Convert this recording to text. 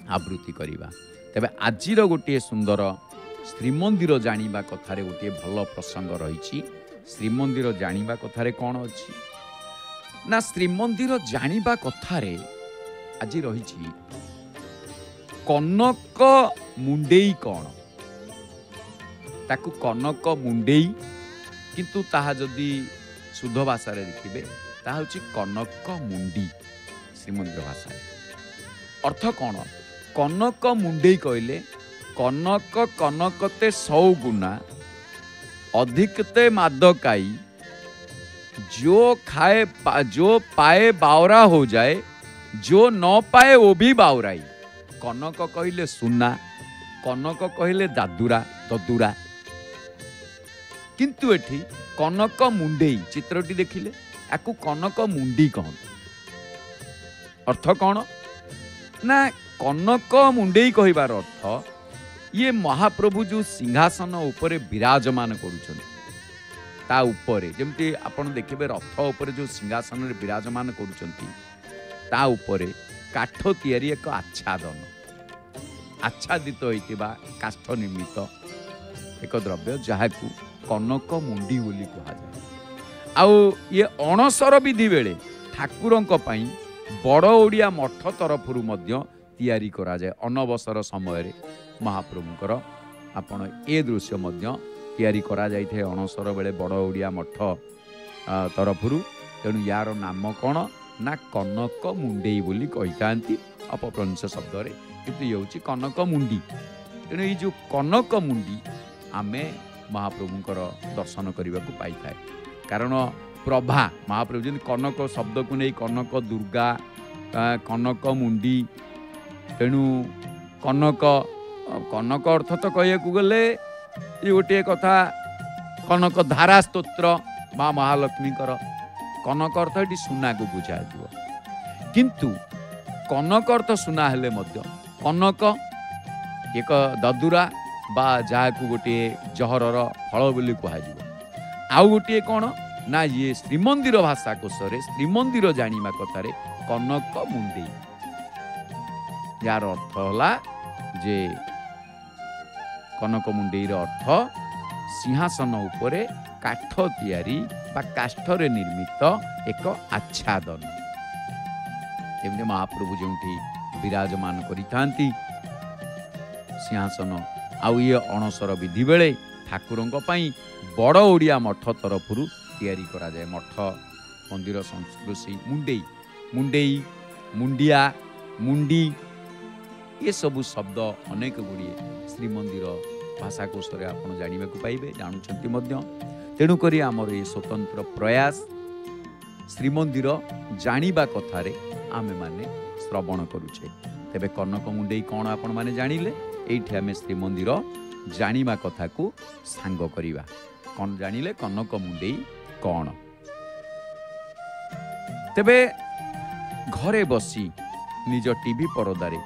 आवृत्ति करवा। तेबे आजिर गोटे सुंदर श्रीमंदिर जानिबा कथारे गोटे भल प्रसंग रही। श्रीमंदिर जानिबा कथारे कौन अच्छी ना श्रीमंदिर जानिबा कथारे आज रही कनक मुंडेई कौन ताकू कनक मुंडेई किंतु ताहा जदि शुद्ध भाषा देखिए ताहा होची कनक मुंडी श्रीमंदिर भाषा अर्थ कौन कनक मुंडेई कहले कनक कनकते 100 गुना अधिकते मादकाई जो खाए जो पाए बावरा हो जाए जो न पाए वो भी बावराई। कनक कहले सुना कनक कहले दादुरा ददुरा किंतु एठी कनक मुंडेई चित्रटी देखिले याकू कनक मुंडी कहते अर्थ कौन ना कनक मुंडेई कहबार अर्थ ये महाप्रभु जो सिंहासन उपरे विराजमान करुछन ता उपरे जेमती आपण देखिबे रथ उपरे जो सिंहासन रे विराजमान करुछंती ता उपरे काठ तैयारी एक आच्छादन आच्छादित होइतिबा काष्ठ निर्मित एक द्रव्य जहाकू कनक मुंडी बोली कहा जाए। आउ ये अणसर विधि बेले ठाकुरंक पई बड़ ओडिया मठ तरफरु मध्य तैयारी करा जाए। अनवसर समय रे महाप्रभुकर आपण ए दृश्य मध्य तैयारी करा जाई थे अणसर बेले बड़ ओडिया मठ तरफरु। तेणु यार नाम कौन ना कनक मुंडेई बोली कही थांती अपभ्रंश शब्द रे किंतु ये होची कनक मुंडी। तेणु ये जो कनक मुंडी आमे महाप्रभुंकर दर्शन करने को पाई थाए कारण प्रभा महाप्रभु जी कनक शब्द को नहीं कनक दुर्गा कनक मुंडी तेणु कनक कनक अर्थ तो कह गले ये गोटे कथा कनक धारा स्तोत्र माँ महालक्ष्मी कनक अर्थ ये सुना को बुझा किंतु कनक अर्थ सुना हेले मध्य कनक एक ददुरा बा जहाकू गोटे जहरर फल बोली कह आउ गोटे कौन ना ये श्रीमंदिर भाषा कोशरे श्रीमंदिर जानिबा कथारे कनक मुंडेई यार अर्थ होला जे कनक मुंडेईर अर्थ सिंहासन उपरे काठ तैयारी बा काष्ठरे निर्मित एक आच्छादन जेमति महाप्रभु जोंठी विराजमान करिथांती सिंहासन आउ ये अणसर विधि बेले ठाकुरंक पई बड़ ओडिया मठ तरफरु तैयारी करा जाए। मठ मंदिर संस्कृति मुंडेई मुंडेई मुंडिया मुंडी ये सबु शब्द अनेक गुड़िए श्रीमंदिर भाषाकोश आप जानवा पाइबे जानुंट मध्य। तेणुक आमर ये स्वतंत्र प्रयास श्रीमंदिर जानिबा कथारे आमे माने श्रवण करुचे। तेबे कनक मुंडेई कौन आपण माने जानिले एठी आमे श्रीमंदिर जानिबा कथा को सांग करिवा कौन जानिले कनक मुंडेई कौन। तेबे घरे बसी निज टीवी परदारे